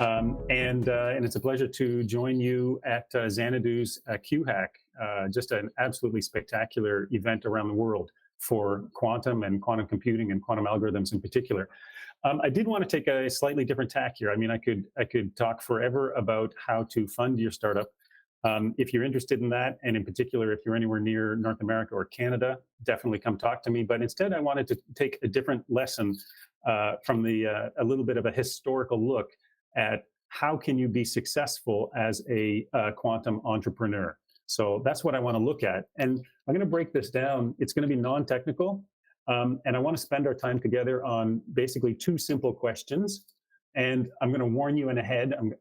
And it's a pleasure to join you at Xanadu's QHack, just an absolutely spectacular event around the world for quantum and quantum computing and quantum algorithms in particular. I did want to take a slightly different tack here. I mean, I could talk forever about how to fund your startup. If you're interested in that, and in particular, if you're anywhere near North America or Canada, definitely come talk to me. But instead, I wanted to take a different lesson from a little bit of a historical look at how can you be successful as a quantum entrepreneur. So that's what I want to look at. And I'm going to break this down. It's going to be non-technical. And I want to spend our time together on basically two simple questions. And I'm going to warn you in ahead, I'm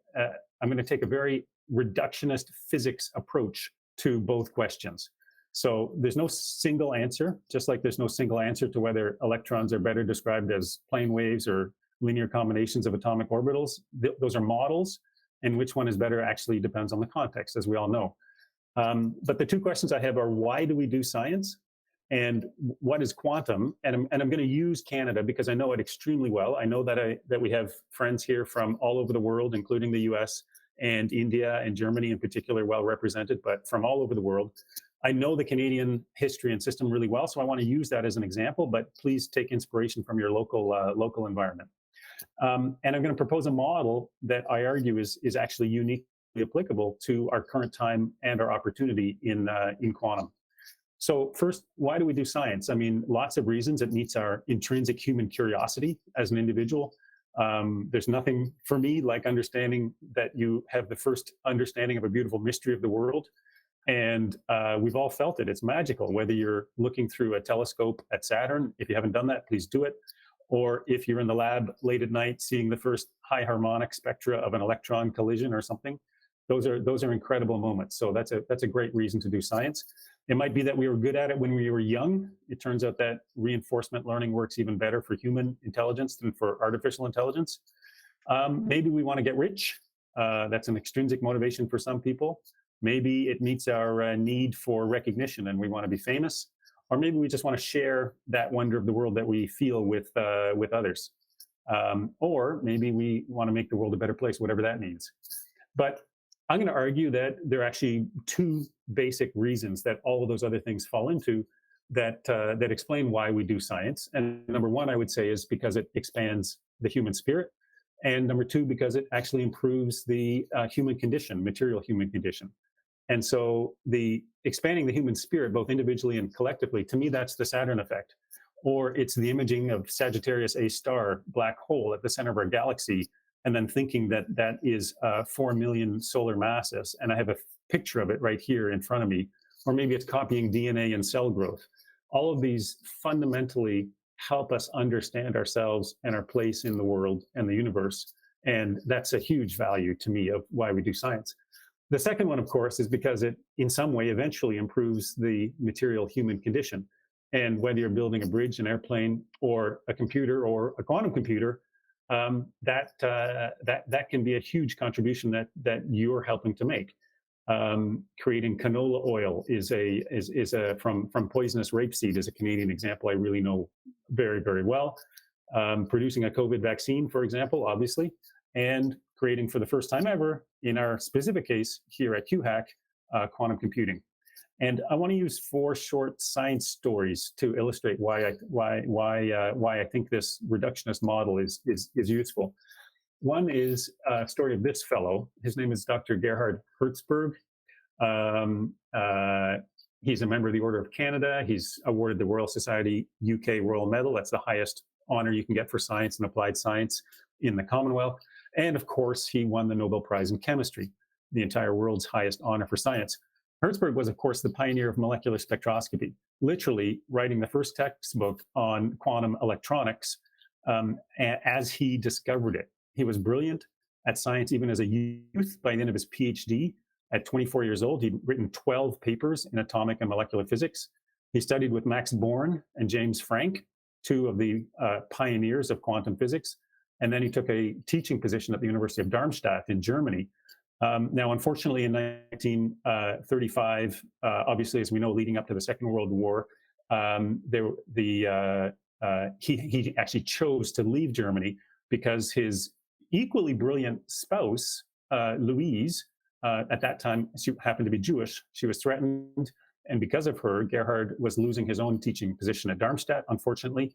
going to take a very reductionist physics approach to both questions. So there's no single answer, just like there's no single answer to whether electrons are better described as plane waves or linear combinations of atomic orbitals. Those are models, and which one is better actually depends on the context, as we all know. But the two questions I have are, why do we do science? And what is quantum? And I'm going to use Canada because I know it extremely well. I know that we have friends here from all over the world, including the US and India and Germany in particular, well represented, but from all over the world. I know the Canadian history and system really well, so I want to use that as an example, but please take inspiration from your local environment. And I'm going to propose a model that I argue is actually uniquely applicable to our current time and our opportunity in quantum. So first, why do we do science? I mean, lots of reasons. It meets our intrinsic human curiosity as an individual. There's nothing for me like understanding that you have the first understanding of a beautiful mystery of the world. And we've all felt it. It's magical, whether you're looking through a telescope at Saturn. If you haven't done that, please do it. Or if you're in the lab late at night seeing the first high harmonic spectra of an electron collision or something. Those are incredible moments. So that's a great reason to do science. It might be that we were good at it when we were young. It turns out that reinforcement learning works even better for human intelligence than for artificial intelligence. Maybe we want to get rich. That's an extrinsic motivation for some people. Maybe it meets our need for recognition and we want to be famous. Or maybe we just want to share that wonder of the world that we feel with others. Or maybe we want to make the world a better place, whatever that means. But I'm going to argue that there are actually two basic reasons that all of those other things fall into that explain why we do science. And number one, I would say, is because it expands the human spirit. And number two, because it actually improves the human condition, material human condition. And so the expanding the human spirit, both individually and collectively, to me, that's the Saturn effect. Or it's the imaging of Sagittarius A star, black hole at the center of our galaxy, and then thinking that that is 4 million solar masses. And I have a picture of it right here in front of me. Or maybe it's copying DNA and cell growth. All of these fundamentally help us understand ourselves and our place in the world and the universe. And that's a huge value to me of why we do science. The second one, of course, is because it in some way eventually improves the material human condition. And whether you're building a bridge, an airplane, or a computer, or a quantum computer, that can be a huge contribution that you're helping to make. Creating canola oil is from poisonous rapeseed is a Canadian example I really know very, very well. Producing a COVID vaccine, for example, obviously, and creating for the first time ever, in our specific case here at QHack, quantum computing. And I want to use 4 short science stories to illustrate why I think this reductionist model is useful. One is a story of this fellow. His name is Dr. Gerhard Herzberg. He's a member of the Order of Canada. He's awarded the Royal Society UK Royal Medal. That's the highest honor you can get for science and applied science in the Commonwealth. And of course, he won the Nobel Prize in Chemistry, the entire world's highest honor for science. Herzberg was, of course, the pioneer of molecular spectroscopy, literally writing the first textbook on quantum electronics as he discovered it. He was brilliant at science even as a youth. By the end of his PhD, at 24 years old, he'd written 12 papers in atomic and molecular physics. He studied with Max Born and James Franck, 2 of the pioneers of quantum physics. And then he took a teaching position at the University of Darmstadt in Germany. Now, unfortunately, in 1935, obviously, as we know, leading up to the Second World War, he actually chose to leave Germany because his equally brilliant spouse, Louise, at that time, she happened to be Jewish. She was threatened. And because of her, Gerhard was losing his own teaching position at Darmstadt, unfortunately.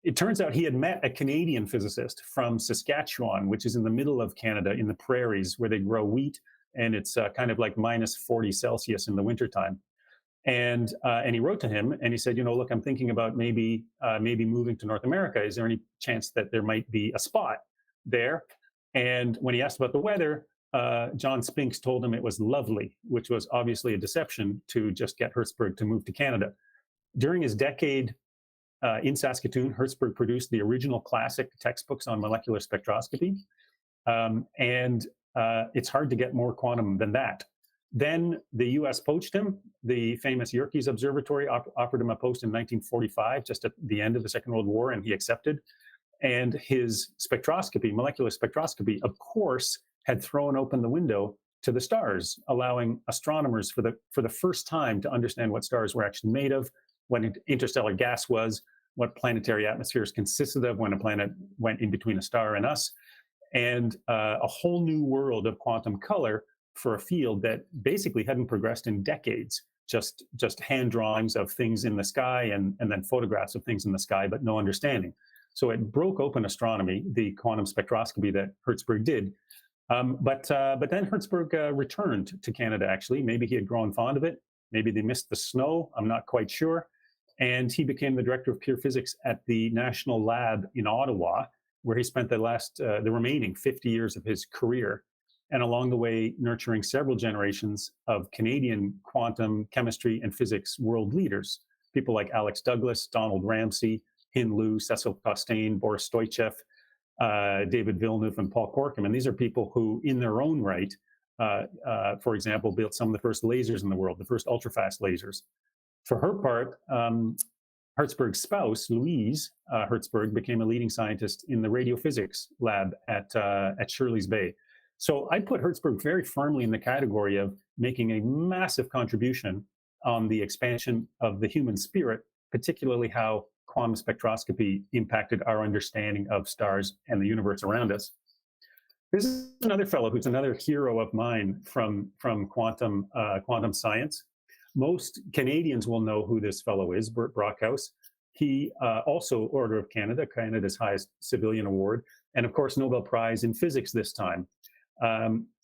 It turns out he had met a Canadian physicist from Saskatchewan, which is in the middle of Canada, in the prairies, where they grow wheat, and it's kind of like minus 40 Celsius in the wintertime. And he wrote to him, and he said, look, I'm thinking about maybe moving to North America. Is there any chance that there might be a spot there? And when he asked about the weather, John Spinks told him it was lovely, which was obviously a deception to just get Herzberg to move to Canada. During his decade in Saskatoon, Herzberg produced the original classic textbooks on molecular spectroscopy. And it's hard to get more quantum than that. Then the US poached him. The famous Yerkes Observatory offered him a post in 1945, just at the end of the Second World War, and he accepted. And his spectroscopy, molecular spectroscopy, of course, had thrown open the window to the stars, allowing astronomers for the first time to understand what stars were actually made of, what interstellar gas was, what planetary atmospheres consisted of when a planet went in between a star and us, and a whole new world of quantum color for a field that basically hadn't progressed in decades, just hand drawings of things in the sky and then photographs of things in the sky, but no understanding. So it broke open astronomy, the quantum spectroscopy that Herzberg did. But then Herzberg returned to Canada, actually. Maybe he had grown fond of it. Maybe they missed the snow. I'm not quite sure. And he became the director of pure physics at the National Lab in Ottawa, where he spent the remaining 50 years of his career. And along the way, nurturing several generations of Canadian quantum chemistry and physics world leaders, people like Alex Douglas, Donald Ramsey, Hin Liu, Cecil Costain, Boris Stoichev, David Villeneuve, and Paul Corkum. And these are people who, in their own right, for example, built some of the first lasers in the world, the first ultrafast lasers. For her part, Herzberg's spouse, Louise Herzberg, became a leading scientist in the radiophysics lab at Shirley's Bay. So I put Herzberg very firmly in the category of making a massive contribution on the expansion of the human spirit, particularly how quantum spectroscopy impacted our understanding of stars and the universe around us. This is another fellow who's another hero of mine from quantum science. Most Canadians will know who this fellow is, Bertram Brockhouse. He also Order of Canada, Canada's highest civilian award, and of course Nobel Prize in Physics this time.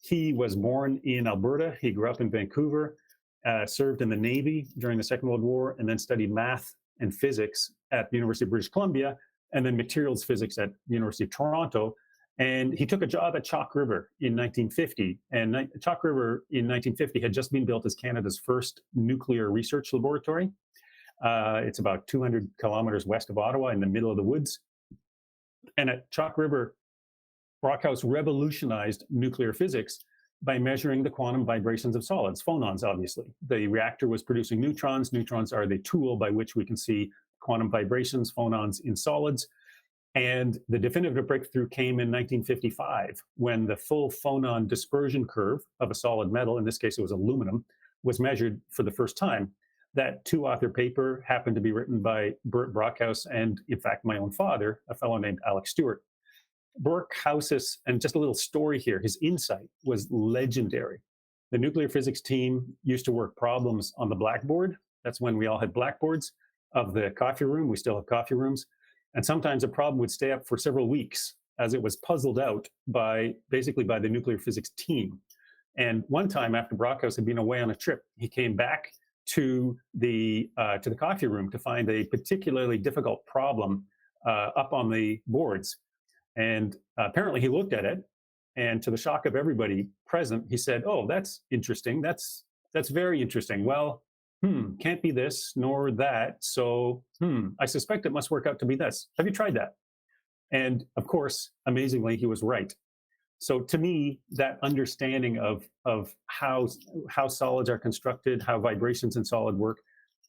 He was born in Alberta. He grew up in Vancouver, served in the Navy during the Second World War, and then studied math and physics at the University of British Columbia, and then materials physics at the University of Toronto. And he took a job at Chalk River in 1950. And Chalk River in 1950 had just been built as Canada's first nuclear research laboratory. It's about 200 kilometers west of Ottawa in the middle of the woods. And at Chalk River, Brockhouse revolutionized nuclear physics by measuring the quantum vibrations of solids, phonons, obviously. The reactor was producing neutrons. Neutrons are the tool by which we can see quantum vibrations, phonons in solids. And the definitive breakthrough came in 1955 when the full phonon dispersion curve of a solid metal, in this case it was aluminum, was measured for the first time. That two-author paper happened to be written by Bert Brockhouse and, in fact, my own father, a fellow named Alex Stewart. Brockhouse's, and just a little story here, his insight was legendary. The nuclear physics team used to work problems on the blackboard. That's when we all had blackboards of the coffee room. We still have coffee rooms. And sometimes a problem would stay up for several weeks as it was puzzled out by the nuclear physics team. And one time after Brockhouse had been away on a trip, he came back to the coffee room to find a particularly difficult problem up on the boards. And apparently he looked at it, and to the shock of everybody present, he said, "Oh, that's interesting. That's very interesting. Well, can't be this nor that. So, I suspect it must work out to be this. Have you tried that?" And of course, amazingly, he was right. So to me, that understanding of how solids are constructed, how vibrations in solid work,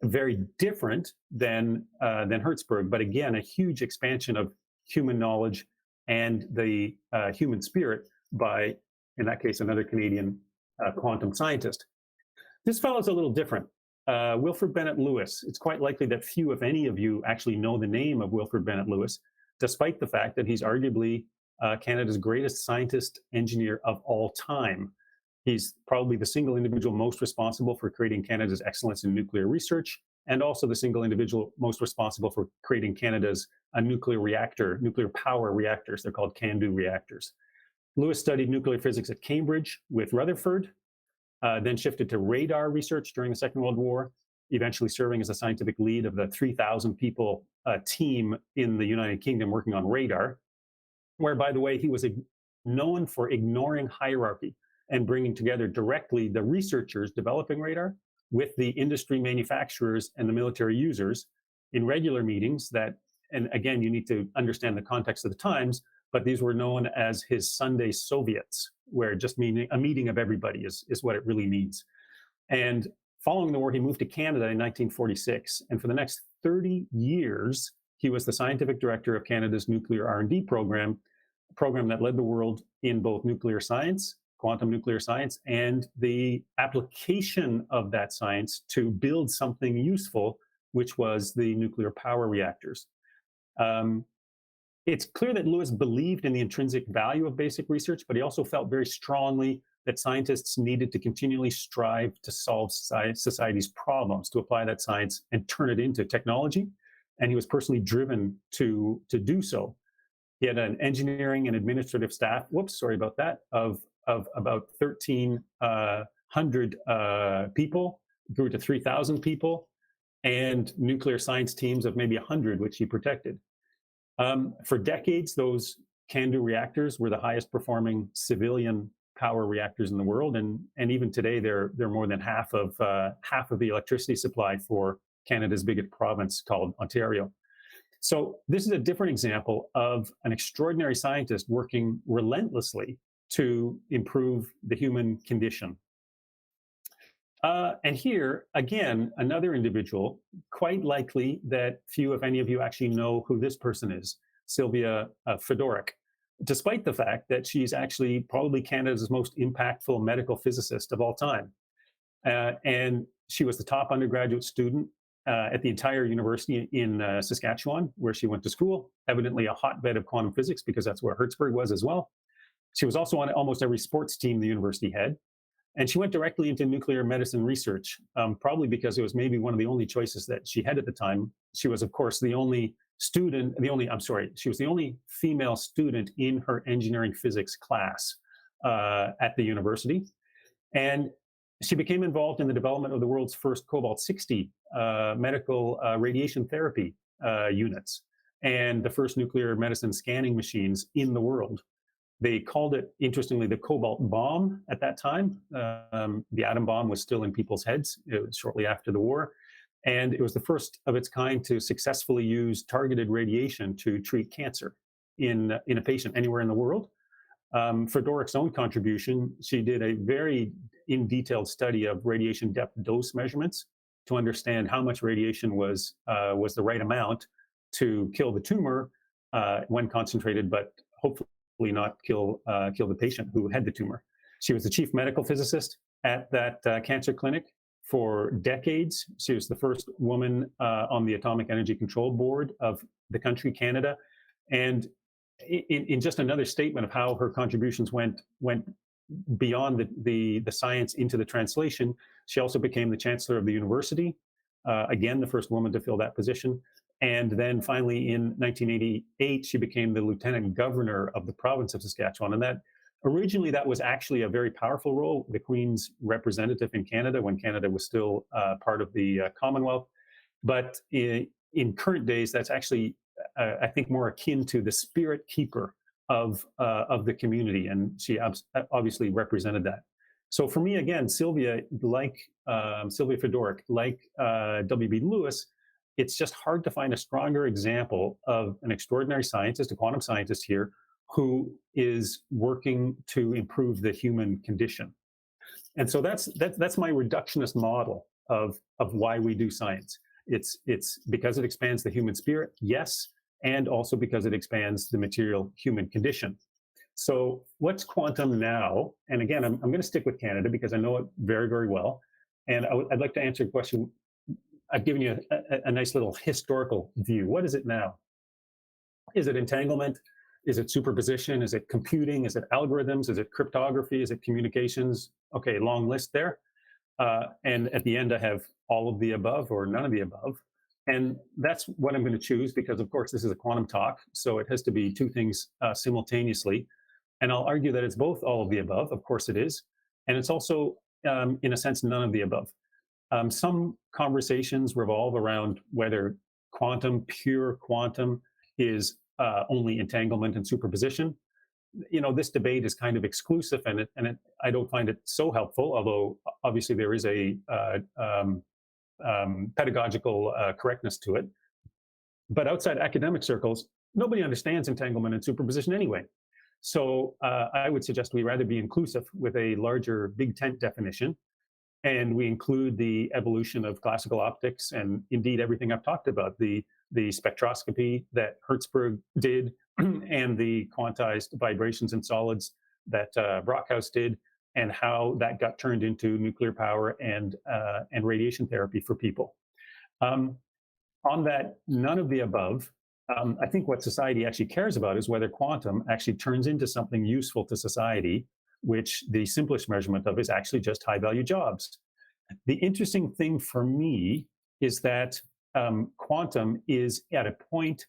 very different than Herzberg, but again, a huge expansion of human knowledge and the human spirit by, in that case, another Canadian quantum scientist. This fellow's a little different. Wilfrid Bennett Lewis. It's quite likely that few, if any of you, actually know the name of Wilfrid Bennett Lewis, despite the fact that he's arguably Canada's greatest scientist engineer of all time. He's probably the single individual most responsible for creating Canada's excellence in nuclear research, and also the single individual most responsible for creating Canada's nuclear power reactors. They're called CANDU reactors. Lewis studied nuclear physics at Cambridge with Rutherford, then shifted to radar research during the Second World War, eventually serving as a scientific lead of the 3,000 people team in the United Kingdom working on radar, where, by the way, he was known for ignoring hierarchy and bringing together directly the researchers developing radar with the industry manufacturers and the military users in regular meetings that, and again, you need to understand the context of the times, but these were known as his Sunday Soviets, where just meaning a meeting of everybody is what it really means. And following the war, he moved to Canada in 1946. And for the next 30 years, he was the scientific director of Canada's nuclear R&D program, a program that led the world in both nuclear science, quantum nuclear science, and the application of that science to build something useful, which was the nuclear power reactors. It's clear that Lewis believed in the intrinsic value of basic research, but he also felt very strongly that scientists needed to continually strive to solve society's problems, to apply that science and turn it into technology. And he was personally driven to do so. He had an engineering and administrative staff, of about 1,300 people, grew to 3,000 people, and nuclear science teams of maybe 100, which he protected. For decades, those CANDU reactors were the highest performing civilian power reactors in the world, and even today they're more than half of the electricity supply for Canada's biggest province called Ontario. So this is a different example of an extraordinary scientist working relentlessly to improve the human condition. And here, again, another individual, quite likely that few, if any of you, actually know who this person is, Sylvia Fedoruk, despite the fact that she's actually probably Canada's most impactful medical physicist of all time. And she was the top undergraduate student at the entire university in Saskatchewan, where she went to school, evidently a hotbed of quantum physics, because that's where Herzberg was as well. She was also on almost every sports team the university had. And she went directly into nuclear medicine research, probably because it was maybe one of the only choices that she had at the time. She was, of course, she was the only female student in her engineering physics class at the university. And she became involved in the development of the world's first cobalt-60 medical radiation therapy units and the first nuclear medicine scanning machines in the world. They called it, interestingly, the cobalt bomb at that time. The atom bomb was still in people's heads. It was shortly after the war. And it was the first of its kind to successfully use targeted radiation to treat cancer in a patient anywhere in the world. Fedoruk's own contribution, she did a very in-detailed study of radiation depth dose measurements to understand how much radiation was the right amount to kill the tumor when concentrated, but hopefully not kill the patient who had the tumor. She was the chief medical physicist at that cancer clinic for decades. She was the first woman on the Atomic Energy Control Board of the country, Canada. And in just another statement of how her contributions went beyond the science into the translation, she also became the chancellor of the university, again, the first woman to fill that position. And then finally, in 1988, she became the lieutenant governor of the province of Saskatchewan. And that originally, that was actually a very powerful role, the Queen's representative in Canada when Canada was still part of the Commonwealth. But in current days, that's actually, I think, more akin to the spirit keeper of the community. And she obviously represented that. So for me, again, Sylvia Fedoruk, like W.B. Lewis, it's just hard to find a stronger example of an extraordinary scientist, a quantum scientist here, who is working to improve the human condition. And so that's my reductionist model of why we do science. It's because it expands the human spirit, yes, and also because it expands the material human condition. So what's quantum now? And again, I'm going to stick with Canada because I know it very, very well. And I'd like to answer your question. I've given you a nice little historical view. What is it now? Is it entanglement? Is it superposition? Is it computing? Is it algorithms? Is it cryptography? Is it communications? Okay, long list there. And at the end, I have all of the above or none of the above. And that's what I'm going to choose because, of course, this is a quantum talk. So it has to be two things simultaneously. And I'll argue that it's both all of the above. Of course it is. And it's also, in a sense, none of the above. Some conversations revolve around whether pure quantum, is only entanglement and superposition. This debate is kind of exclusive, and I don't find it so helpful. Although obviously there is a pedagogical correctness to it. But outside academic circles, nobody understands entanglement and superposition anyway. So I would suggest we rather be inclusive with a larger big tent definition, and we include the evolution of classical optics and indeed everything I've talked about, the spectroscopy that Herzberg did and the quantized vibrations in solids that Brockhouse did, and how that got turned into nuclear power and radiation therapy for people. On that, none of the above, I think what society actually cares about is whether quantum actually turns into something useful to society, which the simplest measurement of is actually just high-value jobs. The interesting thing for me is that quantum is at a point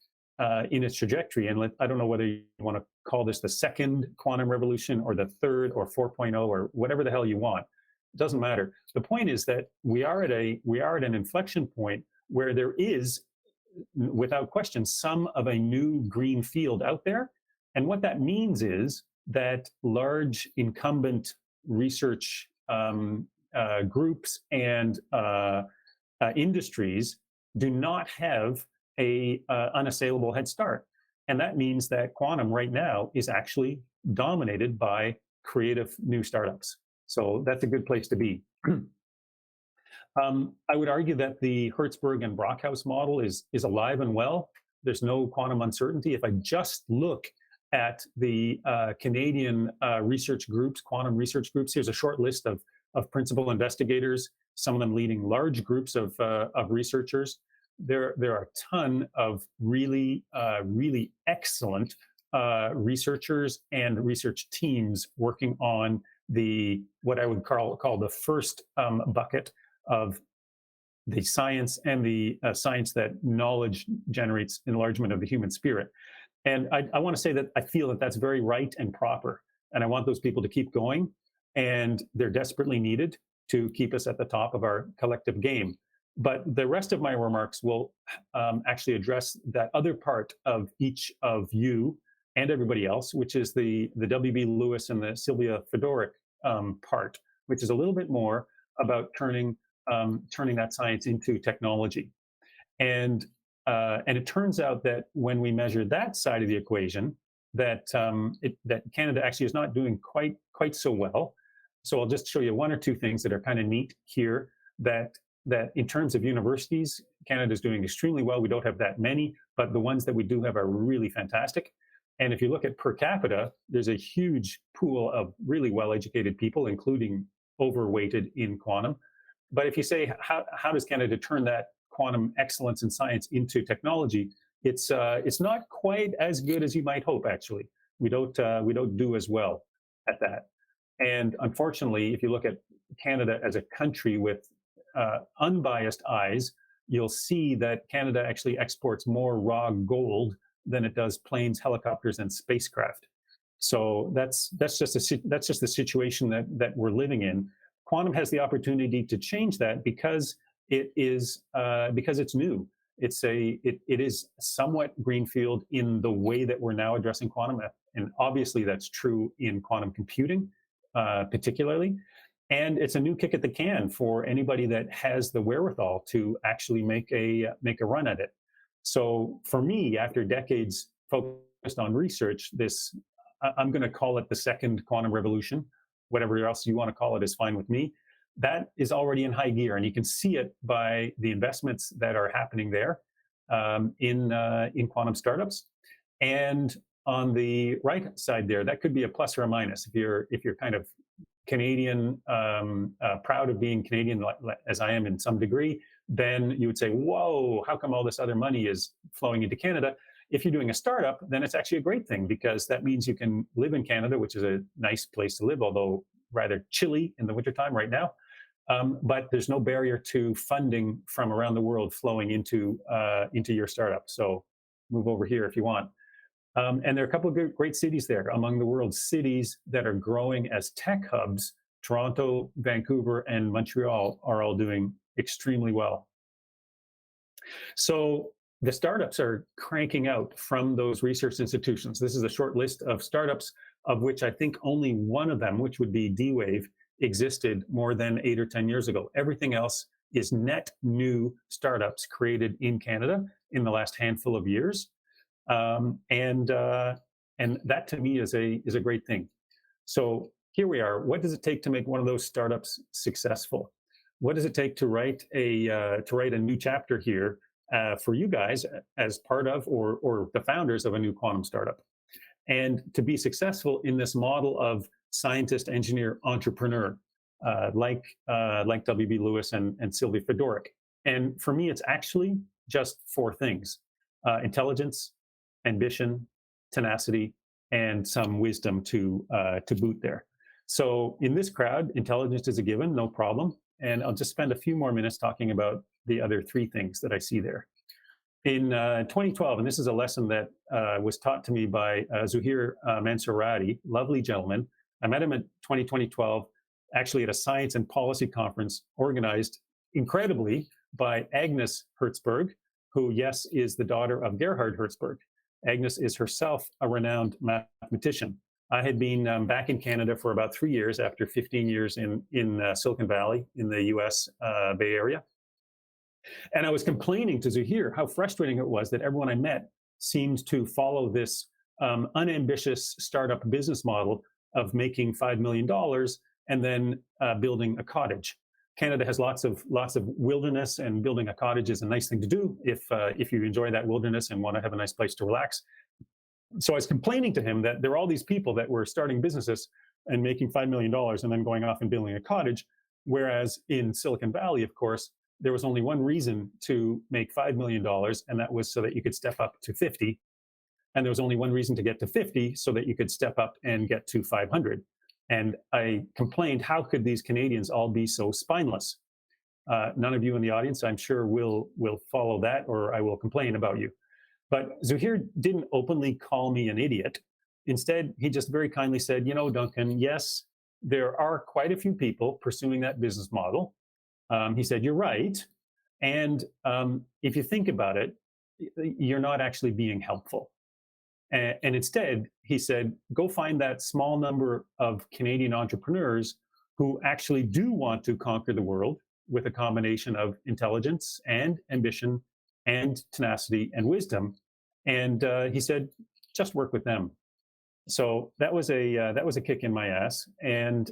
in its trajectory, and I don't know whether you want to call this the second quantum revolution or the third or 4.0 or whatever the hell you want. It doesn't matter. The point is that we are at an inflection point where there is, without question, some of a new green field out there. And what that means is that large incumbent research groups and industries do not have a unassailable head start. And that means that quantum right now is actually dominated by creative new startups. So that's a good place to be. I would argue that the Herzberg and Brockhouse model is alive and well. There's no quantum uncertainty. If I just look at the Canadian research groups, quantum research groups, here's a short list of principal investigators, some of them leading large groups of researchers. There are a ton of really excellent researchers and research teams working on what I would call the first bucket of the science and the science that knowledge generates enlargement of the human spirit. And I want to say that I feel that that's very right and proper. And I want those people to keep going. And they're desperately needed to keep us at the top of our collective game. But the rest of my remarks will actually address that other part of each of you and everybody else, which is the W.B. Lewis and the Sylvia Fedoruk part, which is a little bit more about turning that science into technology. And it turns out that when we measure that side of the equation, that Canada actually is not doing quite so well. So I'll just show you one or two things that are kind of neat here. That in terms of universities, Canada is doing extremely well. We don't have that many, but the ones that we do have are really fantastic. And if you look at per capita, there's a huge pool of really well-educated people, including overweighted in quantum. But if you say, how does Canada turn that quantum excellence in science into technology? It's not quite as good as you might hope. Actually, we don't do as well at that. And unfortunately, if you look at Canada as a country with unbiased eyes, you'll see that Canada actually exports more raw gold than it does planes, helicopters, and spacecraft. So that's just the situation that we're living in. Quantum has the opportunity to change that because it's new. It is somewhat greenfield in the way that we're now addressing quantum, and obviously that's true in quantum computing, particularly. And it's a new kick at the can for anybody that has the wherewithal to actually make a run at it. So for me, after decades focused on research, I'm going to call it the second quantum revolution. Whatever else you want to call it is fine with me. That is already in high gear, and you can see it by the investments that are happening there in quantum startups. And on the right side there, that could be a plus or a minus. If you're kind of Canadian, proud of being Canadian, as I am in some degree, then you would say, whoa, how come all this other money is flowing into Canada? If you're doing a startup, then it's actually a great thing, because that means you can live in Canada, which is a nice place to live, although rather chilly in the wintertime right now. But there's no barrier to funding from around the world flowing into your startup. So move over here if you want. And there are a couple of great cities there. Among the world's cities that are growing as tech hubs, Toronto, Vancouver, and Montreal are all doing extremely well. So the startups are cranking out from those research institutions. This is a short list of startups, of which I think only one of them, which would be D-Wave, existed more than 8 or 10 years ago. Everything else is net new startups created in Canada in the last handful of years. And that to me is a great thing. So here we are. What does it take to make one of those startups successful? What does it take to write a new chapter here for you guys as part of or the founders of a new quantum startup? And to be successful in this model of scientist, engineer, entrepreneur, like W.B. Lewis and Sylvia Fedoruk. And for me, it's actually just 4 things: intelligence, ambition, tenacity, and some wisdom to boot there. So in this crowd, intelligence is a given, no problem. And I'll just spend a few more minutes talking about the other 3 things that I see there. In 2012, and this is a lesson that was taught to me by Zuhair Mansourati, lovely gentleman. I met him in 2012, actually at a science and policy conference organized incredibly by Agnes Herzberg, who, yes, is the daughter of Gerhard Herzberg. Agnes is herself a renowned mathematician. I had been back in Canada for about 3 years after 15 years in Silicon Valley in the US Bay Area. And I was complaining to Zuhair how frustrating it was that everyone I met seemed to follow this unambitious startup business model of making $5 million and then building a cottage. Canada has lots of wilderness, and building a cottage is a nice thing to do if you enjoy that wilderness and want to have a nice place to relax. So I was complaining to him that there were all these people that were starting businesses and making $5 million and then going off and building a cottage, whereas in Silicon Valley, of course, there was only one reason to make $5 million, and that was so that you could step up to 50. And there was only one reason to get to 50, so that you could step up and get to 500. And I complained, how could these Canadians all be so spineless? None of you in the audience, I'm sure, will follow that, or I will complain about you. But Zuhair didn't openly call me an idiot. Instead, he just very kindly said, you know, Duncan, yes, there are quite a few people pursuing that business model. He said, you're right. And if you think about it, you're not actually being helpful. And instead, he said, go find that small number of Canadian entrepreneurs who actually do want to conquer the world with a combination of intelligence and ambition and tenacity and wisdom. And he said, just work with them. So that was a kick in my ass. And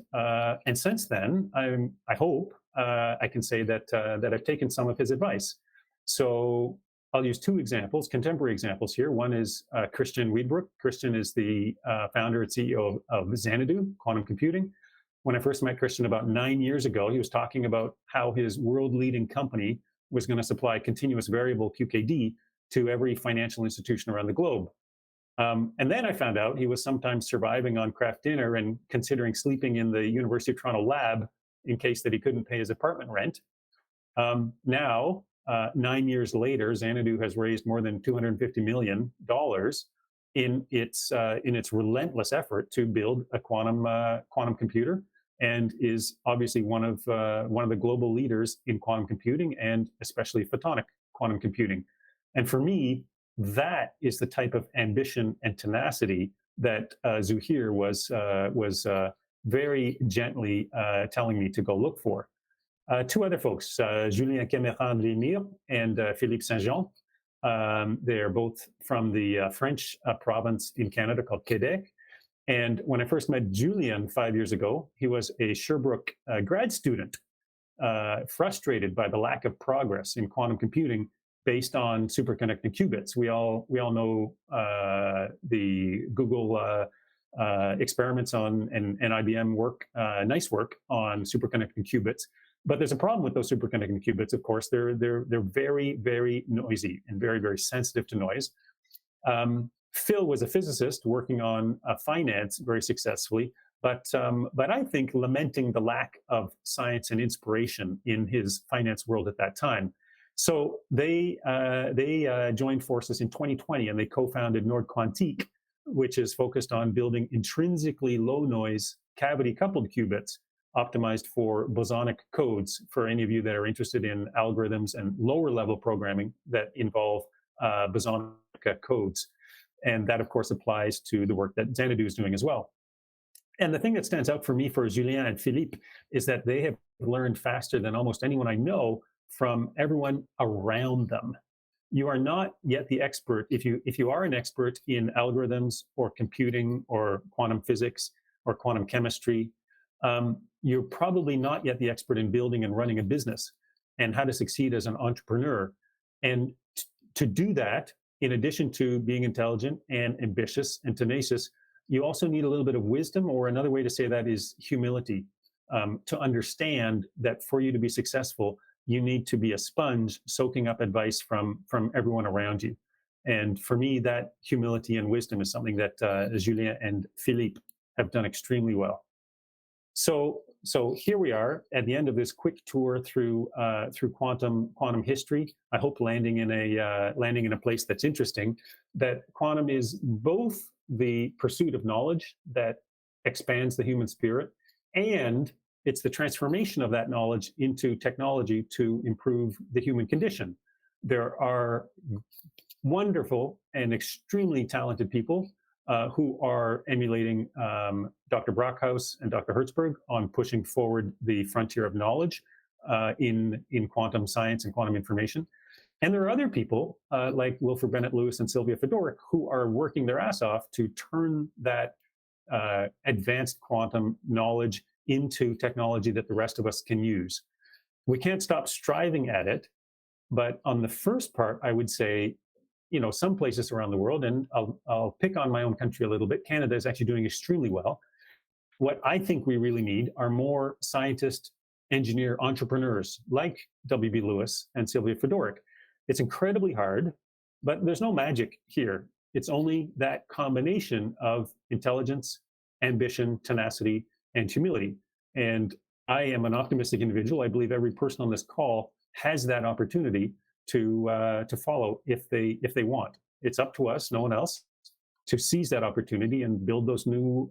since then, I hope I can say that I've taken some of his advice. So I'll use 2 examples, contemporary examples here. One is Christian Wiedbroek. Christian is the founder and CEO of Xanadu Quantum Computing. When I first met Christian about 9 years ago, he was talking about how his world-leading company was going to supply continuous variable QKD to every financial institution around the globe. And then I found out he was sometimes surviving on Kraft dinner and considering sleeping in the University of Toronto lab in case that he couldn't pay his apartment rent. Now, 9 years later, Xanadu has raised more than $250 million in its relentless effort to build a quantum computer, and is obviously one of the global leaders in quantum computing, and especially photonic quantum computing. And for me, that is the type of ambition and tenacity that Zuhair was very gently telling me to go look for. 2 other folks, Julien Cameron-Lémire and Philippe Saint-Jean. They're both from the French province in Canada called Quebec. And when I first met Julien 5 years ago, he was a Sherbrooke grad student, frustrated by the lack of progress in quantum computing based on superconducting qubits. We all know the Google experiments on and IBM work, nice work on superconducting qubits. But there's a problem with those superconducting qubits. Of course, they're very, very noisy and very, very sensitive to noise. Phil was a physicist working on finance very successfully, but I think lamenting the lack of science and inspiration in his finance world at that time. So they joined forces in 2020, and they co-founded Nord Quantique, which is focused on building intrinsically low noise cavity coupled qubits optimized for bosonic codes, for any of you that are interested in algorithms and lower level programming that involve bosonic codes. And that, of course, applies to the work that Xanadu is doing as well. And the thing that stands out for me for Julien and Philippe is that they have learned faster than almost anyone I know from everyone around them. You are not yet the expert. If you are an expert in algorithms or computing or quantum physics or quantum chemistry, you're probably not yet the expert in building and running a business and how to succeed as an entrepreneur. And to do that, in addition to being intelligent and ambitious and tenacious, you also need a little bit of wisdom, or another way to say that is humility, to understand that for you to be successful, you need to be a sponge soaking up advice from everyone around you. And for me, that humility and wisdom is something that Julien and Philippe have done extremely well. So here we are at the end of this quick tour through quantum history. I hope landing in a place that's interesting. That quantum is both the pursuit of knowledge that expands the human spirit, and it's the transformation of that knowledge into technology to improve the human condition. There are wonderful and extremely talented people who are emulating Dr. Brockhouse and Dr. Herzberg on pushing forward the frontier of knowledge in quantum science and quantum information. And there are other people like Wilfrid, Bennett, Lewis, and Sylvia Fedoruk who are working their ass off to turn that advanced quantum knowledge into technology that the rest of us can use. We can't stop striving at it, but on the first part, I would say, some places around the world, and I'll pick on my own country a little bit, Canada is actually doing extremely well. What I think we really need are more scientist, engineer, entrepreneurs like W.B. Lewis and Sylvia Fedoruk. It's incredibly hard, but there's no magic here. It's only that combination of intelligence, ambition, tenacity, and humility. And I am an optimistic individual. I believe every person on this call has that opportunity to follow if they want. It's up to us, no one else, to seize that opportunity and build those new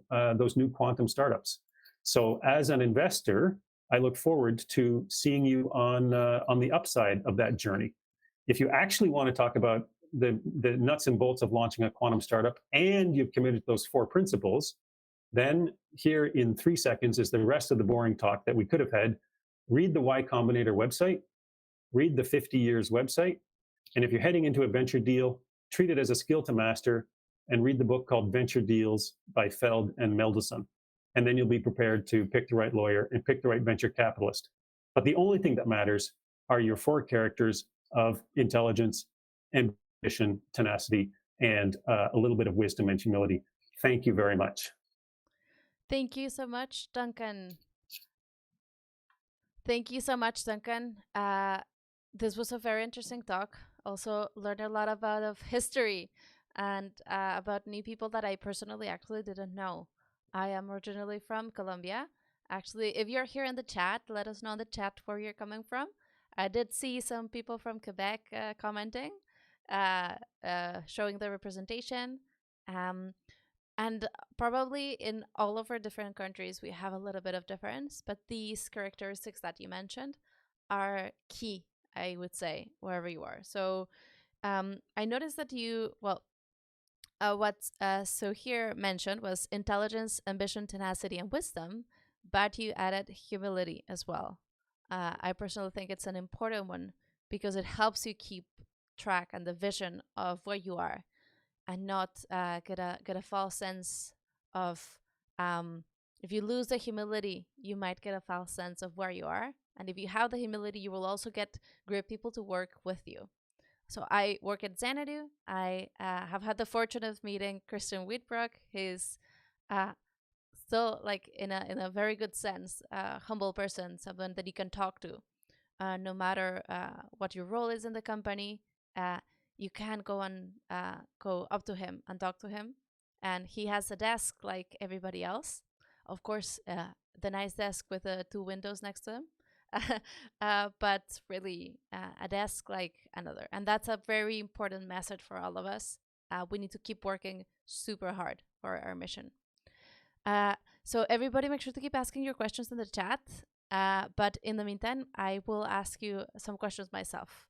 quantum startups. So as an investor, I look forward to seeing you on the upside of that journey. If you actually want to talk about the nuts and bolts of launching a quantum startup and you've committed those 4 principles, then here in 3 seconds is the rest of the boring talk that we could have had. Read the Y Combinator website, read the 50 Years website, and if you're heading into a venture deal, treat it as a skill to master and read the book called Venture Deals by Feld and Mendelsohn. And then you'll be prepared to pick the right lawyer and pick the right venture capitalist. But the only thing that matters are your 4 characters of intelligence, ambition, tenacity, and a little bit of wisdom and humility. Thank you very much. Thank you so much, Duncan. Thank you so much, Duncan. This was a very interesting talk. Also learned a lot about history and about new people that I personally actually didn't know. I am originally from Colombia. Actually, if you're here in the chat, let us know in the chat where you're coming from. I did see some people from Quebec commenting, showing the representation. And probably in all of our different countries, we have a little bit of difference, but these characteristics that you mentioned are key, I would say, wherever you are. So I noticed that what Sohir mentioned was intelligence, ambition, tenacity, and wisdom, but you added humility as well. I personally think it's an important one because it helps you keep track and the vision of where you are, and not get a false sense of if you lose the humility, you might get a false sense of where you are. And if you have the humility, you will also get great people to work with you. So I work at Xanadu. I have had the fortune of meeting Christian Wiedbrock. He's still, like, in a very good sense, humble person, someone that you can talk to, no matter what your role is in the company. you can go and go up to him and talk to him. And he has a desk like everybody else. Of course, the nice desk with the two windows next to him. But really a desk like another. And that's a very important message for all of us. We need to keep working super hard for our mission. So everybody make sure to keep asking your questions in the chat. But in the meantime, I will ask you some questions myself.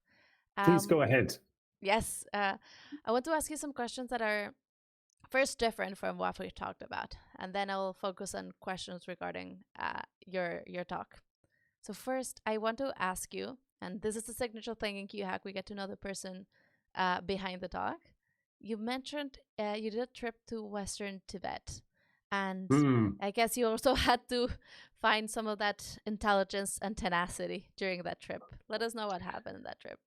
Please go ahead. Yes. I want to ask you some questions that are first different from what we talked about. And then I will focus on questions regarding your talk. So first, I want to ask you, and this is the signature thing in QHack, we get to know the person behind the talk. You mentioned you did a trip to Western Tibet. And I guess you also had to find some of that intelligence and tenacity during that trip. Let us know what happened in that trip.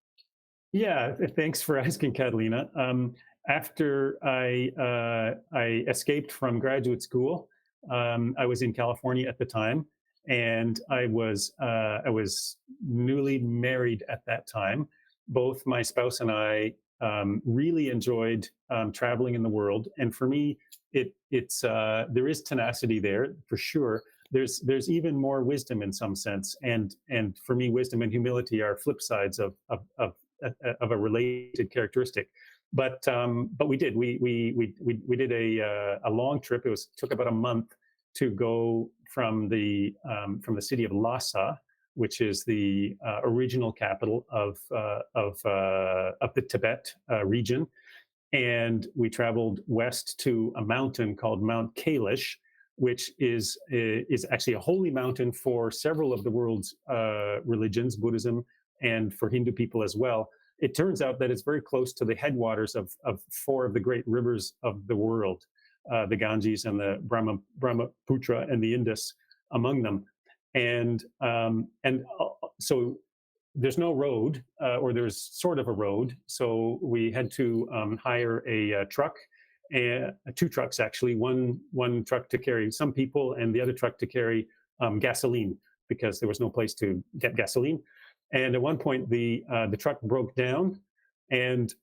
Yeah, thanks for asking, Catalina. After I escaped from graduate school, I was in California at the time, and I was newly married at that time. Both my spouse and I really enjoyed traveling in the world, and for me, there is tenacity there for sure. There's even more wisdom in some sense, and for me, wisdom and humility are flip sides of a related characteristic. But we did a long trip. It took about a month to go from the city of Lhasa, which is the original capital of the Tibet region, and we traveled west to a mountain called Mount Kailash, which is actually a holy mountain for several of the world's religions, Buddhism, and for Hindu people as well. It turns out that it's very close to the headwaters of four of the great rivers of the world, the Ganges and the Brahmaputra and the Indus among them. And so there's no road, or there's sort of a road. So we had to hire a truck, two trucks actually, one truck to carry some people and the other truck to carry gasoline, because there was no place to get gasoline. And at one point, the truck broke down, and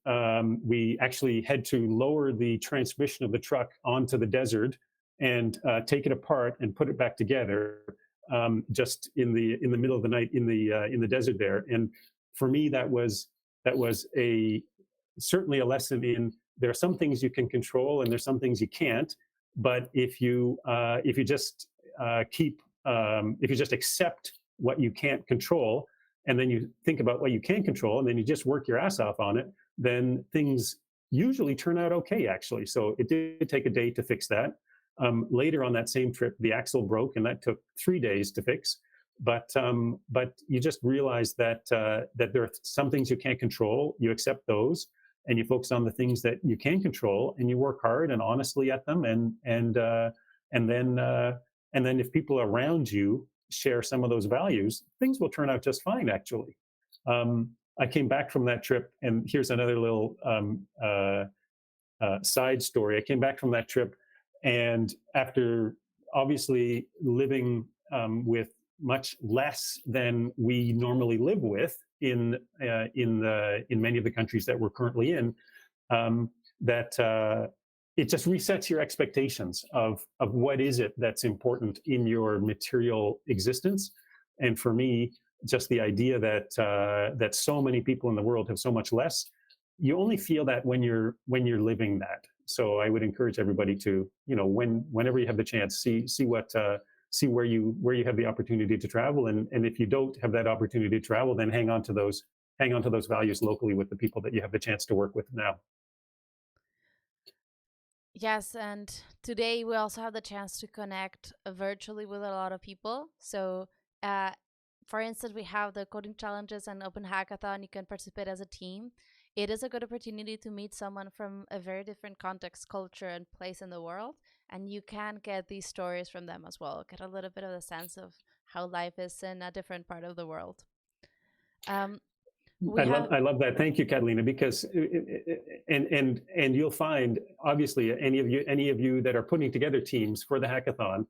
we actually had to lower the transmission of the truck onto the desert and take it apart and put it back together, just in the middle of the night in the desert there. And for me, that was certainly a lesson in there are some things you can control and there's some things you can't. But if you just accept what you can't control, and then you think about what you can control, and then you just work your ass off on it, then things usually turn out okay, actually. So it did take a day to fix that. Later on that same trip, the axle broke, and that took 3 days to fix. But you just realize that there are some things you can't control. You accept those, and you focus on the things that you can control, and you work hard and honestly at them. And then if people around you share some of those values, things will turn out just fine, actually. I came back from that trip, and here's another little side story. I came back from that trip, and after obviously living with much less than we normally live with in many of the countries that we're currently in, it just resets your expectations of what is it that's important in your material existence. And for me, just the idea that so many people in the world have so much less, you only feel that when you're living that. So I would encourage everybody to, whenever you have the chance, see where you have the opportunity to travel, and if you don't have that opportunity to travel, then hang on to those values locally with the people that you have the chance to work with now. Yes, and today we also have the chance to connect virtually with a lot of people. So, for instance, we have the coding challenges and open hackathon. You can participate as a team. It is a good opportunity to meet someone from a very different context, culture, and place in the world. And you can get these stories from them as well. Get a little bit of a sense of how life is in a different part of the world. I love that. Thank you, Catalina, because and you'll find, obviously, any of you that are putting together teams for the hackathon,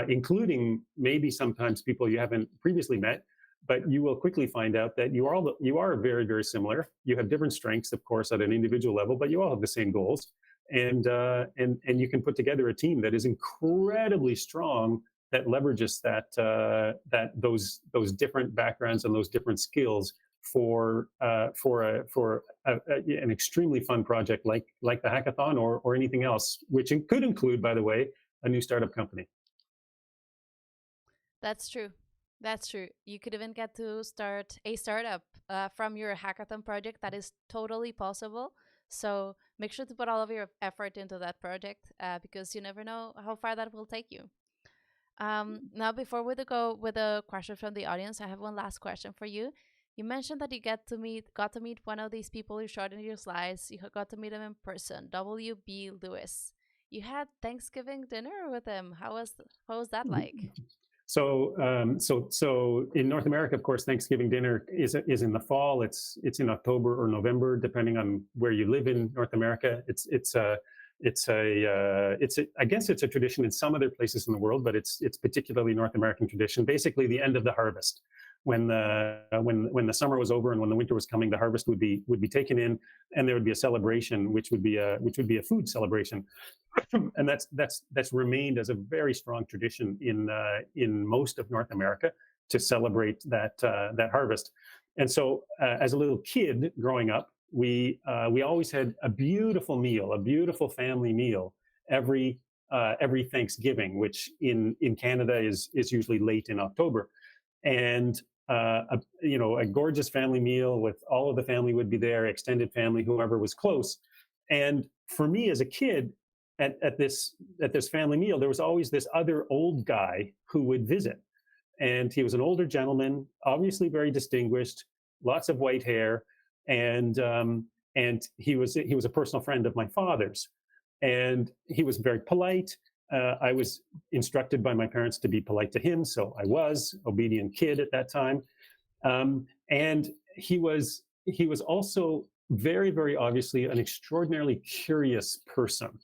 including maybe sometimes people you haven't previously met, but you will quickly find out that you are very, very similar. You have different strengths, of course, at an individual level, but you all have the same goals. And you can put together a team that is incredibly strong, that leverages those different backgrounds and those different skills for an extremely fun project like the hackathon or anything else, which could include, by the way, a new startup company. That's true. That's true. You could even get to start a startup from your hackathon project. That is totally possible. So make sure to put all of your effort into that project because you never know how far that will take you. Now, before we go with a question from the audience, I have one last question for you. You mentioned that you got to meet one of these people you showed in your slides. You got to meet him in person, W.B. Lewis. You had Thanksgiving dinner with him. How was that like? So in North America, of course, Thanksgiving dinner is in the fall. It's in October or November, depending on where you live in North America. I guess it's a tradition in some other places in the world, but it's particularly North American tradition. Basically, the end of the harvest, when the summer was over and when the winter was coming, the harvest would be taken in, and there would be a celebration, which would be a food celebration, and that's remained as a very strong tradition in most of North America to celebrate that harvest. And so, as a little kid growing up, we always had a beautiful family meal every Thanksgiving, which in Canada is usually late in October, and a gorgeous family meal with all of the family would be there, extended family, whoever was close. And for me as a kid, at this family meal, there was always this other old guy who would visit, and he was an older gentleman, obviously very distinguished, lots of white hair. And he was a personal friend of my father's, and he was very polite. I was instructed by my parents to be polite to him, so I was obedient kid at that time. And he was also very, very obviously an extraordinarily curious person.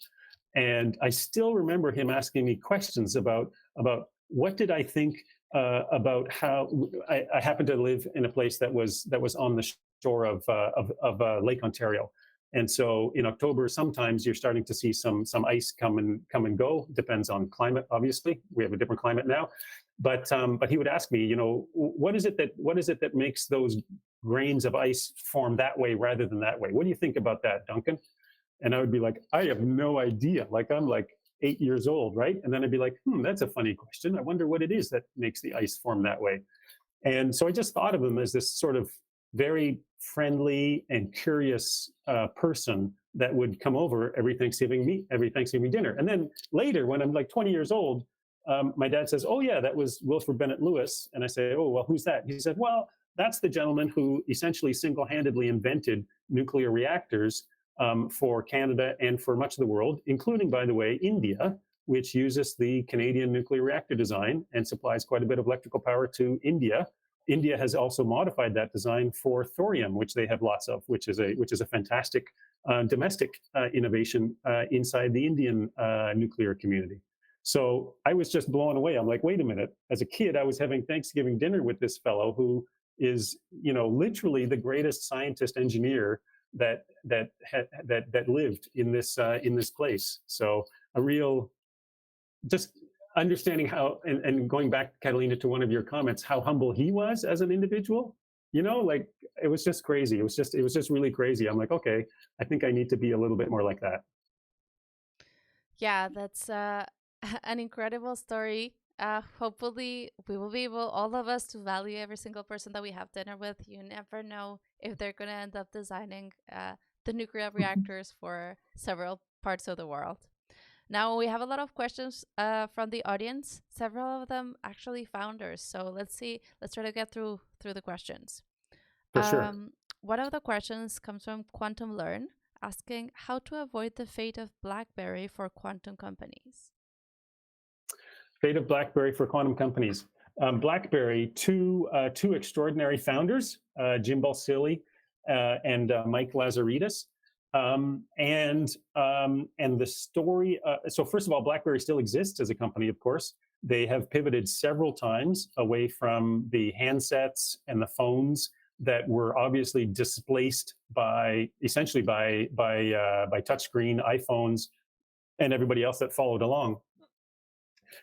And I still remember him asking me questions about what did I think about how I happened to live in a place that was on the shore of Lake Ontario. And so in October, sometimes you're starting to see some ice come and go. Depends on climate, obviously. We have a different climate now. But he would ask me, what is it that makes those grains of ice form that way rather than that way? What do you think about that, Duncan? And I would be like, I have no idea. Like, I'm like 8 years old, right? And then I'd be like, that's a funny question. I wonder what it is that makes the ice form that way. And so I just thought of him as this sort of very friendly and curious person that would come over every Thanksgiving dinner. And then later, when I'm like 20 years old, my dad says, "Oh yeah, that was Wilfrid Bennett Lewis." And I say, "Oh well, who's that?" He said, "Well, that's the gentleman who essentially single-handedly invented nuclear reactors for Canada and for much of the world, including, by the way, India, which uses the Canadian nuclear reactor design and supplies quite a bit of electrical power to India." India has also modified that design for thorium, which they have lots of, which is a fantastic domestic innovation inside the Indian nuclear community. So I was just blown away. I'm like, wait a minute. As a kid, I was having Thanksgiving dinner with this fellow who is, literally the greatest scientist engineer that lived in this place. So a real, just understanding how, and going back, Catalina, to one of your comments, how humble he was as an individual, like it was just crazy. It was just really crazy. I'm like, okay, I think I need to be a little bit more like that. Yeah, that's an incredible story. Hopefully we will be able, all of us, to value every single person that we have dinner with. You never know if they're going to end up designing the nuclear reactors for several parts of the world. Now we have a lot of questions from the audience, several of them actually founders. So let's try to get through the questions. For sure. One of the questions comes from Quantum Learn, asking how to avoid the fate of BlackBerry for quantum companies. Fate of BlackBerry for quantum companies. BlackBerry, two extraordinary founders, Jim Balsillie and Mike Lazaridis. And the story, so first of all, BlackBerry still exists as a company, of course. they have pivoted several times away from the handsets and the phones that were obviously displaced by essentially by touchscreen iPhones and everybody else that followed along.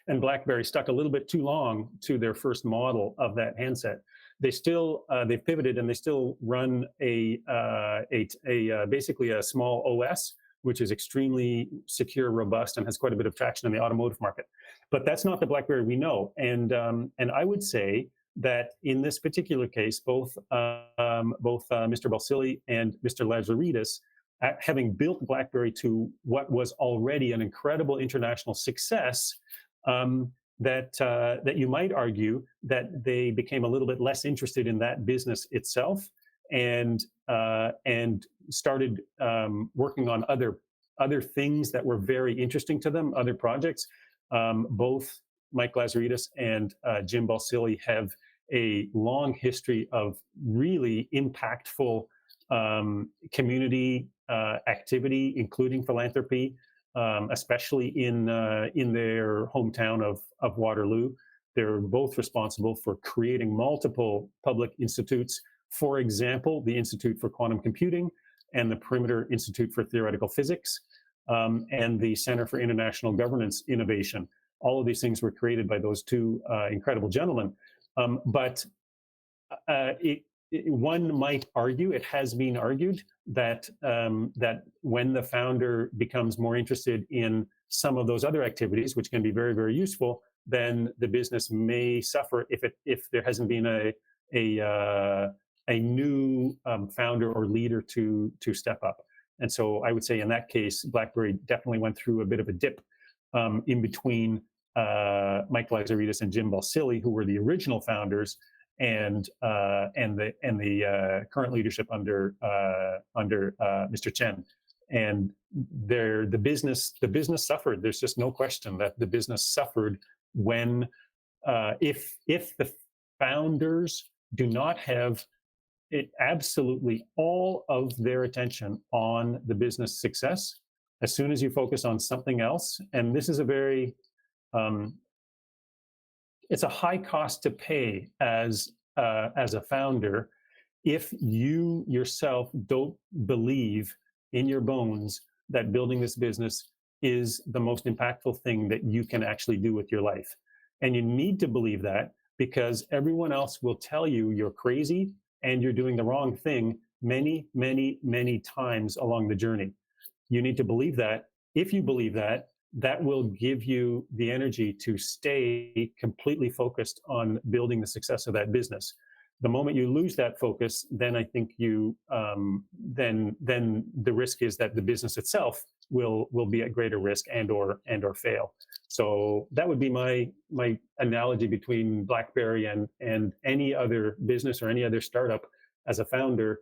And BlackBerry stuck a little bit too long to their first model of that handset. They've pivoted, and they still run basically a small OS, which is extremely secure, robust, and has quite a bit of traction in the automotive market. But that's not the BlackBerry we know. And I would say that in this particular case, both Mr. Balsillie and Mr. Lazaridis, having built BlackBerry to what was already an incredible international success, that you might argue that they became a little bit less interested in that business itself, and started working on other things that were very interesting to them, other projects. Both Mike Lazaridis and Jim Balsillie have a long history of really impactful community activity, including philanthropy, especially in their hometown of Waterloo. They're both responsible for creating multiple public institutes. For example, the Institute for Quantum Computing and the Perimeter Institute for Theoretical Physics, and the Center for International Governance Innovation. All of these things were created by those two incredible gentlemen. But one might argue, it has been argued, that when the founder becomes more interested in some of those other activities, which can be very, very useful, then the business may suffer if there hasn't been a new founder or leader to step up. And so I would say in that case, BlackBerry definitely went through a bit of a dip in between Mike Lazaridis and Jim Balsillie, who were the original founders, and the current leadership under Mr. Chen. And the business suffered. There's just no question that the business suffered when if the founders do not have absolutely all of their attention on the business success, as soon as you focus on something else, and this is a very it's a high cost to pay as a founder if you yourself don't believe in your bones that building this business is the most impactful thing that you can actually do with your life. And you need to believe that, because everyone else will tell you you're crazy and you're doing the wrong thing many, many, many times along the journey. You need to believe that. If you believe that, that will give you the energy to stay completely focused on building the success of that business. The moment you lose that focus, then I think you then the risk is that the business itself will be at greater risk and or fail. So that would be my analogy between BlackBerry and any other business or any other startup. As a founder,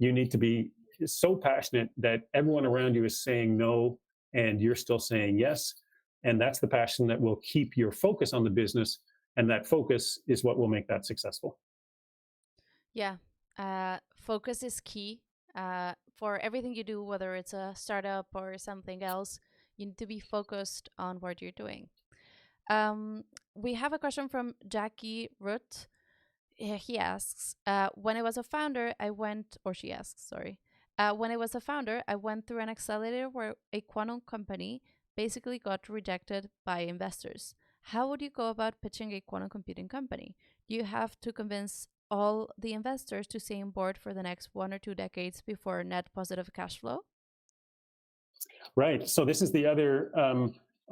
you need to be so passionate that everyone around you is saying no and you're still saying yes. And that's the passion that will keep your focus on the business. And that focus is what will make that successful. Yeah, focus is key for everything you do, whether it's a startup or something else. You need to be focused on what you're doing. We have a question from Jackie Root. He asks, when I was a founder, she asks, sorry. When I was a founder, I went through an accelerator where a quantum company basically got rejected by investors. How would you go about pitching a quantum computing company? Do you have to convince all the investors to stay on board for the next 1 or 2 decades before net positive cash flow? Right. So this is the other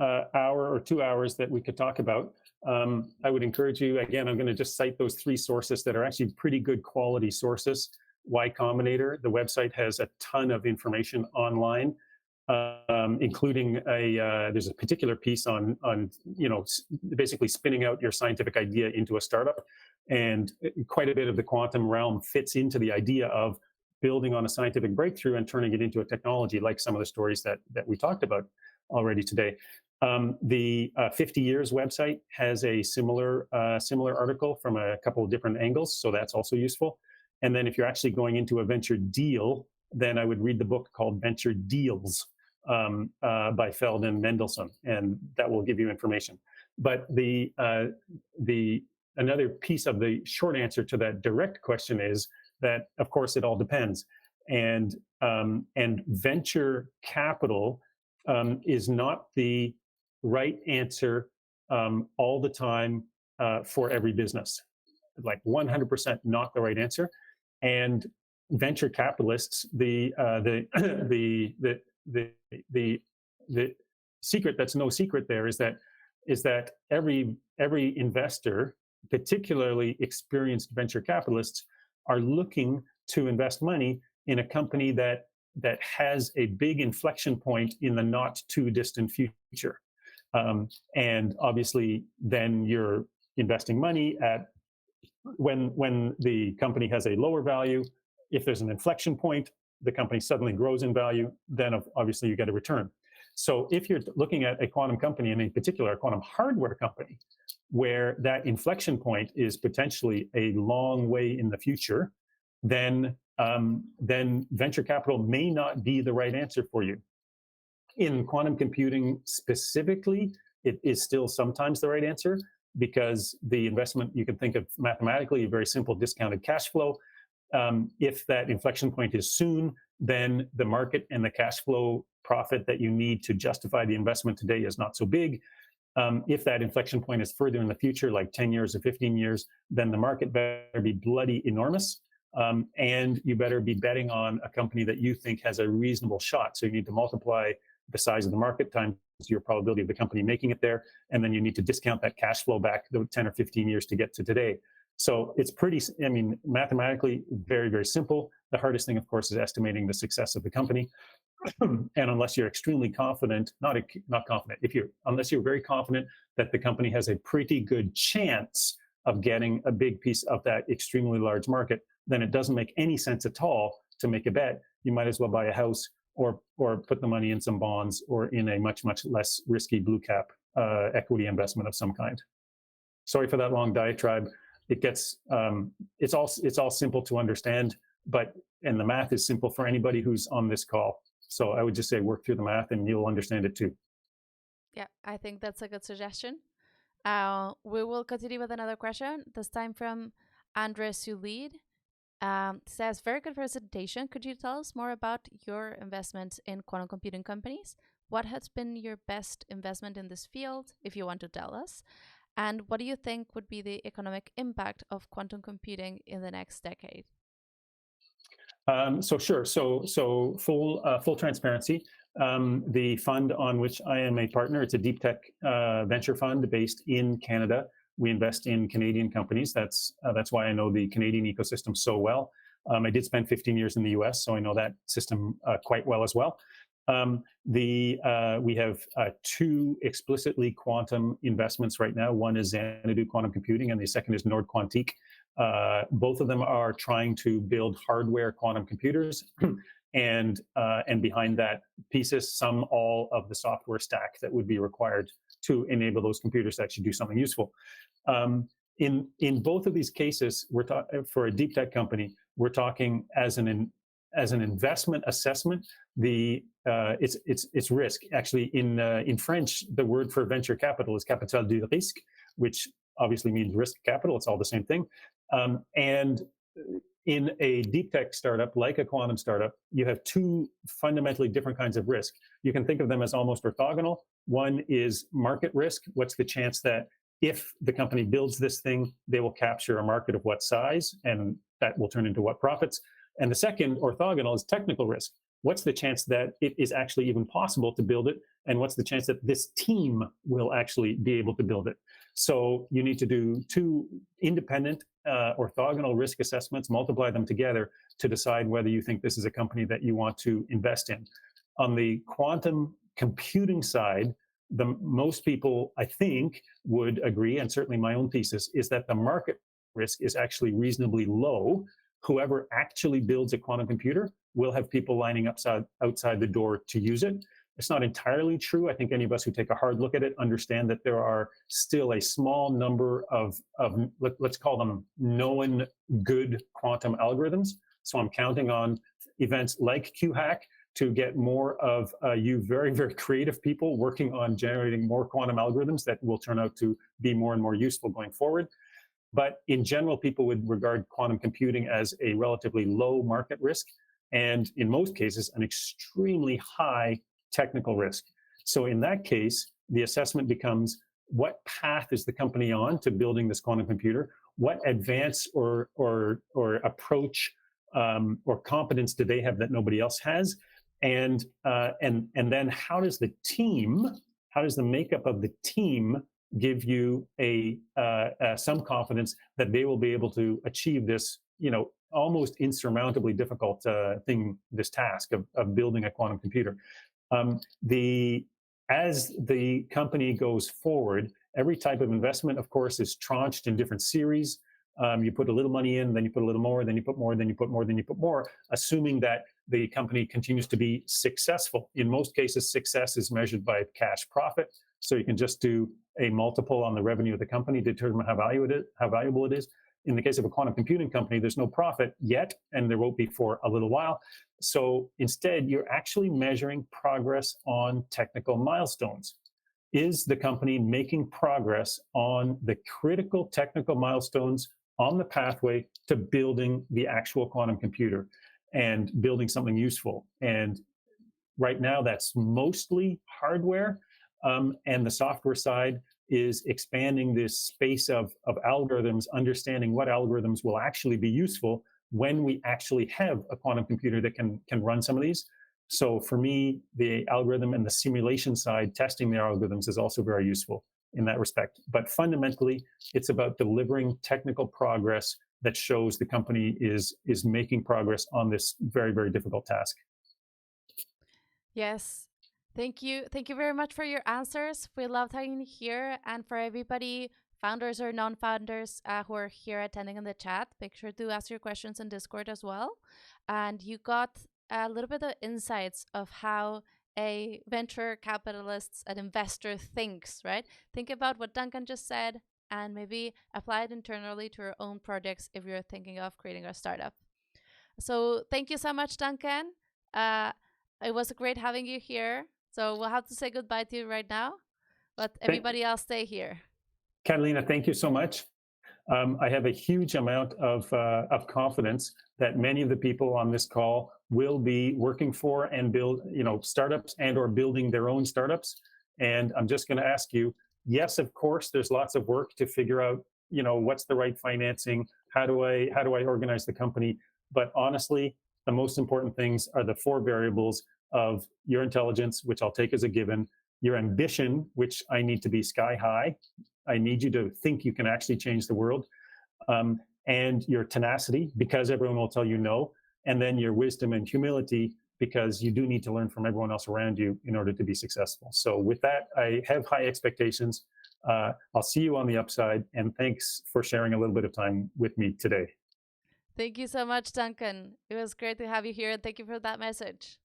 hour or 2 hours that we could talk about. I would encourage you, again, I'm going to just cite those 3 sources that are actually pretty good quality sources. Y Combinator, the website has a ton of information online, including there's a particular piece on basically spinning out your scientific idea into a startup. And quite a bit of the quantum realm fits into the idea of building on a scientific breakthrough and turning it into a technology, like some of the stories that we talked about already today. The 50 Years website has a similar article from a couple of different angles, so that's also useful. And then if you're actually going into a venture deal, then I would read the book called Venture Deals by Feld and Mendelsohn, and that will give you information. But another piece of the short answer to that direct question is that, of course, it all depends. And venture capital is not the right answer all the time for every business. Like 100% not the right answer. And venture capitalists, the secret that's no secret there is that every investor, particularly experienced venture capitalists, are looking to invest money in a company that has a big inflection point in the not too distant future. And obviously, then you're investing money at when the company has a lower value. If there's an inflection point, the company suddenly grows in value, then obviously you get a return. So if you're looking at a quantum company, and in particular a quantum hardware company, where that inflection point is potentially a long way in the future, then venture capital may not be the right answer for you. In quantum computing specifically, it is still sometimes the right answer, because the investment, you can think of mathematically a very simple discounted cash flow. If that inflection point is soon, then the market and the cash flow profit that you need to justify the investment today is not so big. If that inflection point is further in the future, like 10 years or 15 years, then the market better be bloody enormous. And you better be betting on a company that you think has a reasonable shot. So you need to multiply the size of the market times your probability of the company making it there. And then you need to discount that cash flow back the 10 or 15 years to get to today. So it's mathematically very, very simple. The hardest thing, of course, is estimating the success of the company. And unless you're extremely confident, unless you're very confident that the company has a pretty good chance of getting a big piece of that extremely large market, then it doesn't make any sense at all to make a bet. You might as well buy a house or put the money in some bonds or in a much, much less risky blue cap equity investment of some kind. Sorry for that long diatribe. It's all simple to understand, and the math is simple for anybody who's on this call. So I would just say work through the math and you'll understand it too. Yeah, I think that's a good suggestion. We will continue with another question, this time from Andre Sulid. Says, very good presentation. Could you tell us more about your investments in quantum computing companies? What has been your best investment in this field, if you want to tell us? And what do you think would be the economic impact of quantum computing in the next decade? So sure. So full transparency. The fund on which I am a partner, it's a deep tech venture fund based in Canada. We invest in Canadian companies. That's why I know the Canadian ecosystem so well. I did spend 15 years in the US, so I know that system quite well as well. We have two explicitly quantum investments right now. One is Xanadu Quantum Computing, and the second is Nord Quantique. Both of them are trying to build hardware quantum computers, and behind that pieces all of the software stack that would be required to enable those computers to actually do something useful. In both of these cases, for a deep tech company, we're talking as an investment assessment. It's risk. Actually, in French, the word for venture capital is capital du risque, which obviously means risk capital. It's all the same thing. And in a deep tech startup, like a quantum startup, you have two fundamentally different kinds of risk. You can think of them as almost orthogonal. One is market risk. What's the chance that if the company builds this thing, they will capture a market of what size, and that will turn into what profits? And the second, orthogonal, is technical risk. What's the chance that it is actually even possible to build it? And what's the chance that this team will actually be able to build it? So you need to do two independent orthogonal risk assessments, multiply them together to decide whether you think this is a company that you want to invest in. On the quantum computing side, most people, I think, would agree, and certainly my own thesis, is that the market risk is actually reasonably low. Whoever actually builds a quantum computer will have people lining up outside the door to use it. It's not entirely true. I think any of us who take a hard look at it understand that there are still a small number of let's call them known good quantum algorithms. So I'm counting on events like QHack to get more of you very, very creative people working on generating more quantum algorithms that will turn out to be more and more useful going forward. But in general, people would regard quantum computing as a relatively low market risk, and in most cases, an extremely high technical risk. So in that case, the assessment becomes, what path is the company on to building this quantum computer? What advance or approach or competence do they have that nobody else has? And then how does the makeup of the team give you some confidence that they will be able to achieve this, almost insurmountably difficult this task of building a quantum computer. As the company goes forward, every type of investment, of course, is tranched in different series. You put a little money in, then you put a little more, then you put more, then you put more, then you put more, assuming that the company continues to be successful. In most cases, success is measured by cash profit. So you can just do a multiple on the revenue of the company to determine how valuable it is. In the case of a quantum computing company, there's no profit yet, and there won't be for a little while. So instead, you're actually measuring progress on technical milestones. Is the company making progress on the critical technical milestones on the pathway to building the actual quantum computer and building something useful? And right now, that's mostly hardware. And the software side is expanding this space of algorithms, understanding what algorithms will actually be useful when we actually have a quantum computer that can run some of these. So for me, the algorithm and the simulation side, testing the algorithms, is also very useful in that respect. But fundamentally, it's about delivering technical progress that shows the company is making progress on this very, very difficult task. Yes. Thank you. Thank you very much for your answers. We loved having you here. And for everybody, founders or non-founders who are here attending in the chat, make sure to ask your questions in Discord as well. And you got a little bit of insights of how a venture capitalist, an investor thinks, right? Think about what Duncan just said and maybe apply it internally to your own projects if you're thinking of creating a startup. So thank you so much, Duncan. It was great having you here. So we'll have to say goodbye to you right now, but everybody else stay here. Catalina, thank you so much. I have a huge amount of confidence that many of the people on this call will be working for and build, startups and or building their own startups. And I'm just going to ask you, yes, of course, there's lots of work to figure out, what's the right financing? How do I organize the company? But honestly, the most important things are the 4 variables of your intelligence, which I'll take as a given, your ambition, which I need to be sky high. I need you to think you can actually change the world, and your tenacity, because everyone will tell you no, and then your wisdom and humility, because you do need to learn from everyone else around you in order to be successful. So with that, I have high expectations. I'll see you on the upside, and thanks for sharing a little bit of time with me today. Thank you so much, Duncan. It was great to have you here, and thank you for that message.